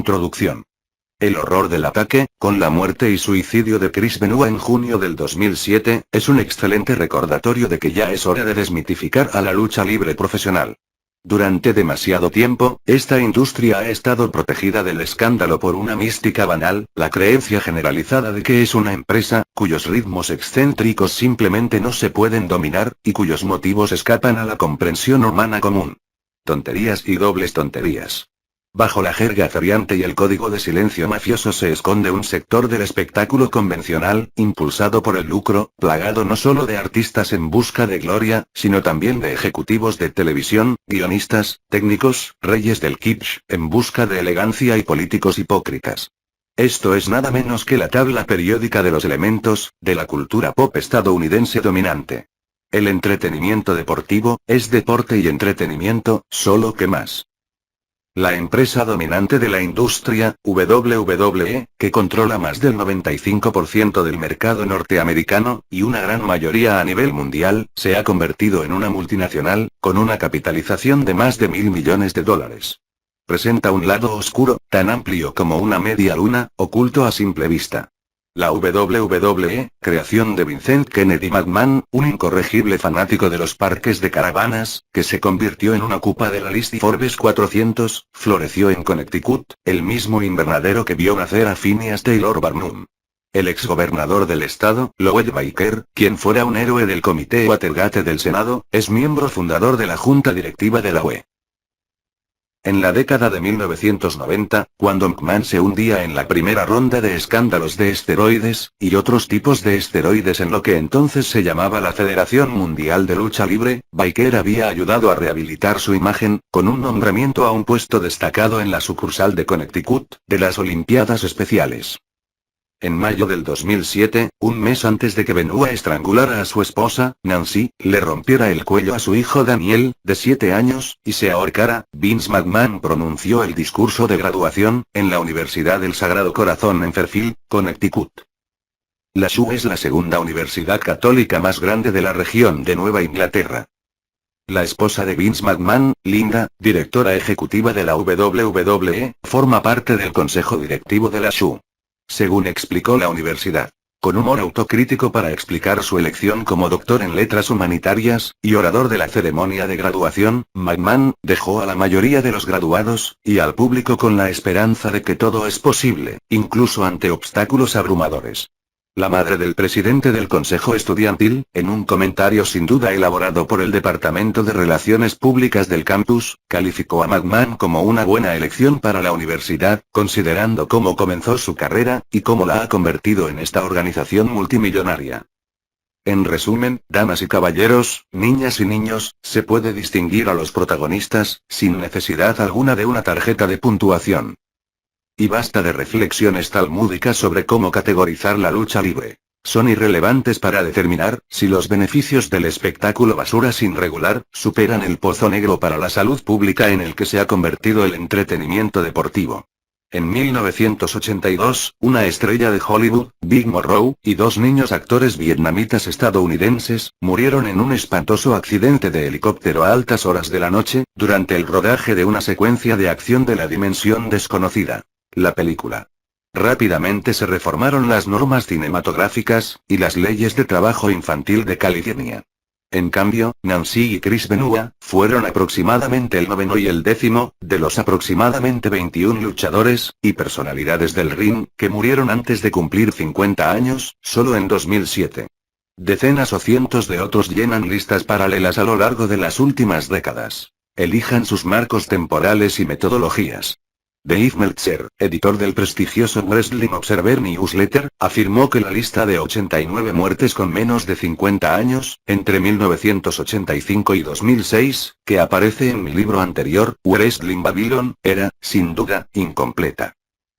Introducción. El horror del ataque, con la muerte y suicidio de Chris Benoit en junio del 2007, es un excelente recordatorio de que ya es hora de desmitificar a la lucha libre profesional. Durante demasiado tiempo, esta industria ha estado protegida del escándalo por una mística banal, la creencia generalizada de que es una empresa, cuyos ritmos excéntricos simplemente no se pueden dominar, y cuyos motivos escapan a la comprensión humana común. Tonterías y dobles tonterías. Bajo la jerga feriante y el código de silencio mafioso se esconde un sector del espectáculo convencional, impulsado por el lucro, plagado no solo de artistas en busca de gloria, sino también de ejecutivos de televisión, guionistas, técnicos, reyes del kitsch, en busca de elegancia y políticos hipócritas. Esto es nada menos que la tabla periódica de los elementos, de la cultura pop estadounidense dominante. El entretenimiento deportivo, es deporte y entretenimiento, solo que más. La empresa dominante de la industria, WWE, que controla más del 95% del mercado norteamericano, y una gran mayoría a nivel mundial, se ha convertido en una multinacional, con una capitalización de más de $1.000 millones. Presenta un lado oscuro, tan amplio como una media luna, oculto a simple vista. La WWE, creación de Vincent Kennedy McMahon, un incorregible fanático de los parques de caravanas, que se convirtió en una cupa de la lista Forbes 400, floreció en Connecticut, el mismo invernadero que vio nacer a Phineas Taylor Barnum. El exgobernador del estado, Lowell Baker, quien fuera un héroe del Comité Watergate del Senado, es miembro fundador de la junta directiva de la UE. En la década de 1990, cuando McMahon se hundía en la primera ronda de escándalos de esteroides, y otros tipos de esteroides en lo que entonces se llamaba la Federación Mundial de Lucha Libre, Baker había ayudado a rehabilitar su imagen, con un nombramiento a un puesto destacado en la sucursal de Connecticut, de las Olimpiadas Especiales. En mayo del 2007, un mes antes de que Benoit estrangulara a su esposa, Nancy, le rompiera el cuello a su hijo Daniel, de 7 años, y se ahorcara, Vince McMahon pronunció el discurso de graduación, en la Universidad del Sagrado Corazón en Fairfield, Connecticut. La SU es la segunda universidad católica más grande de la región de Nueva Inglaterra. La esposa de Vince McMahon, Linda, directora ejecutiva de la WWE, forma parte del consejo directivo de la SU. Según explicó la universidad, con humor autocrítico para explicar su elección como doctor en letras humanitarias, y orador de la ceremonia de graduación, McMahon dejó a la mayoría de los graduados, y al público con la esperanza de que todo es posible, incluso ante obstáculos abrumadores. La madre del presidente del Consejo Estudiantil, en un comentario sin duda elaborado por el Departamento de Relaciones Públicas del campus, calificó a McMahon como una buena elección para la universidad, considerando cómo comenzó su carrera, y cómo la ha convertido en esta organización multimillonaria. En resumen, damas y caballeros, niñas y niños, se puede distinguir a los protagonistas, sin necesidad alguna de una tarjeta de puntuación. Y basta de reflexiones talmúdicas sobre cómo categorizar la lucha libre. Son irrelevantes para determinar si los beneficios del espectáculo basura sin regular superan el pozo negro para la salud pública en el que se ha convertido el entretenimiento deportivo. En 1982, una estrella de Hollywood, Big Morrow, y 2 niños actores vietnamitas estadounidenses, murieron en un espantoso accidente de helicóptero a altas horas de la noche, durante el rodaje de una secuencia de acción de la dimensión desconocida. La película. Rápidamente se reformaron las normas cinematográficas, y las leyes de trabajo infantil de California. En cambio, Nancy y Chris Benoit, fueron aproximadamente el 9º y el 10º, de los aproximadamente 21 luchadores, y personalidades del ring, que murieron antes de cumplir 50 años, solo en 2007. Decenas o cientos de otros llenan listas paralelas a lo largo de las últimas décadas. Elijan sus marcos temporales y metodologías. Dave Meltzer, editor del prestigioso Wrestling Observer Newsletter, afirmó que la lista de 89 muertes con menos de 50 años, entre 1985 y 2006, que aparece en mi libro anterior, Wrestling Babylon, era, sin duda, incompleta.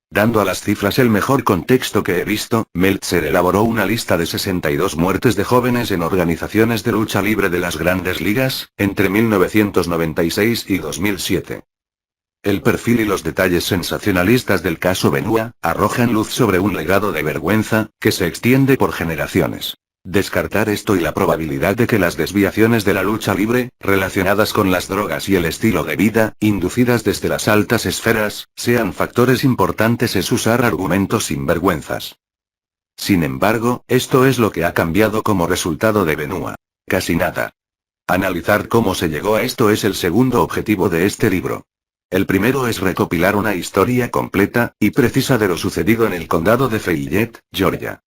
Dando a las cifras el mejor contexto que he visto, Meltzer elaboró una lista de 62 muertes de jóvenes en organizaciones de lucha libre de las grandes ligas, entre 1996 y 2007. El perfil y los detalles sensacionalistas del caso Benoit arrojan luz sobre un legado de vergüenza, que se extiende por generaciones. Descartar esto y la probabilidad de que las desviaciones de la lucha libre, relacionadas con las drogas y el estilo de vida, inducidas desde las altas esferas, sean factores importantes es usar argumentos sinvergüenzas. Sin embargo, esto es lo que ha cambiado como resultado de Benua. Casi nada. Analizar cómo se llegó a esto es el segundo objetivo de este libro. El primero es recopilar una historia completa y precisa de lo sucedido en el condado de Fayette, Georgia.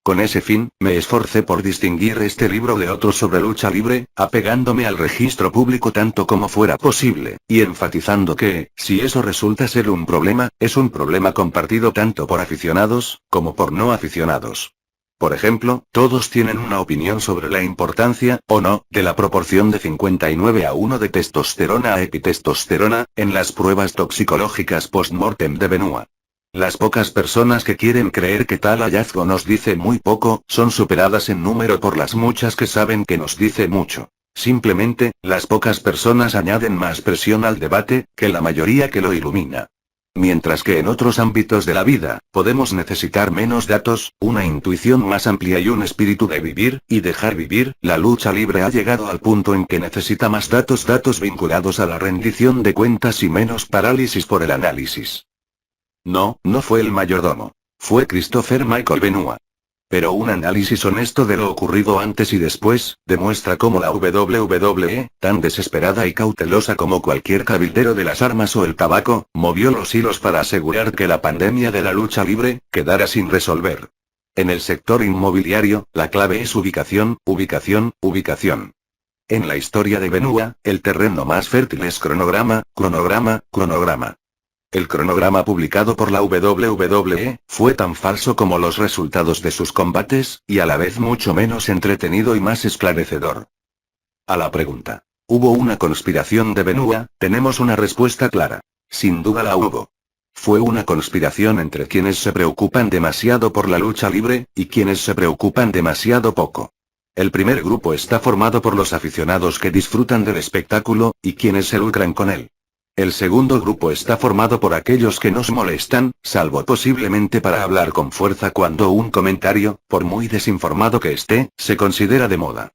Con ese fin, me esforcé por distinguir este libro de otros sobre lucha libre, apegándome al registro público tanto como fuera posible, y enfatizando que, si eso resulta ser un problema, es un problema compartido tanto por aficionados, como por no aficionados. Por ejemplo, todos tienen una opinión sobre la importancia, o no, de la proporción de 59:1 de testosterona a epitestosterona, en las pruebas toxicológicas post-mortem de Benua. Las pocas personas que quieren creer que tal hallazgo nos dice muy poco, son superadas en número por las muchas que saben que nos dice mucho. Simplemente, las pocas personas añaden más presión al debate, que la mayoría que lo ilumina. Mientras que en otros ámbitos de la vida, podemos necesitar menos datos, una intuición más amplia y un espíritu de vivir, y dejar vivir, la lucha libre ha llegado al punto en que necesita más datos vinculados a la rendición de cuentas y menos parálisis por el análisis. No fue el mayordomo. Fue Christopher Michael Benua. Pero un análisis honesto de lo ocurrido antes y después, demuestra cómo la WWE, tan desesperada y cautelosa como cualquier cabildero de las armas o el tabaco, movió los hilos para asegurar que la pandemia de la lucha libre, quedara sin resolver. En el sector inmobiliario, la clave es ubicación, ubicación, ubicación. En la historia de Benua, el terreno más fértil es cronograma, cronograma, cronograma. El cronograma publicado por la WWE, fue tan falso como los resultados de sus combates, y a la vez mucho menos entretenido y más esclarecedor. A la pregunta, ¿hubo una conspiración de Benua?, tenemos una respuesta clara. Sin duda la hubo. Fue una conspiración entre quienes se preocupan demasiado por la lucha libre, y quienes se preocupan demasiado poco. El primer grupo está formado por los aficionados que disfrutan del espectáculo, y quienes se lucran con él. El segundo grupo está formado por aquellos que nos molestan, salvo posiblemente para hablar con fuerza cuando un comentario, por muy desinformado que esté, se considera de moda.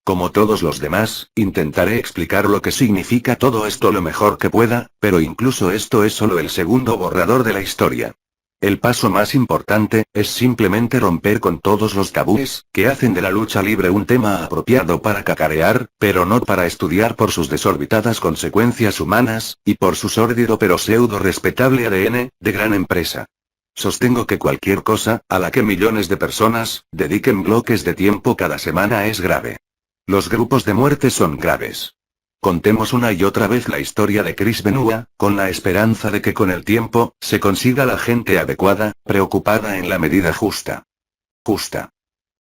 Como todos los demás, intentaré explicar lo que significa todo esto lo mejor que pueda, pero incluso esto es solo el segundo borrador de la historia. El paso más importante, es simplemente romper con todos los tabúes, que hacen de la lucha libre un tema apropiado para cacarear, pero no para estudiar por sus desorbitadas consecuencias humanas, y por su sórdido pero pseudo respetable ADN, de gran empresa. Sostengo que cualquier cosa, a la que millones de personas, dediquen bloques de tiempo cada semana es grave. Los grupos de muerte son graves. Contemos una y otra vez la historia de Chris Benua, con la esperanza de que con el tiempo, se consiga la gente adecuada, preocupada en la medida justa. Justa.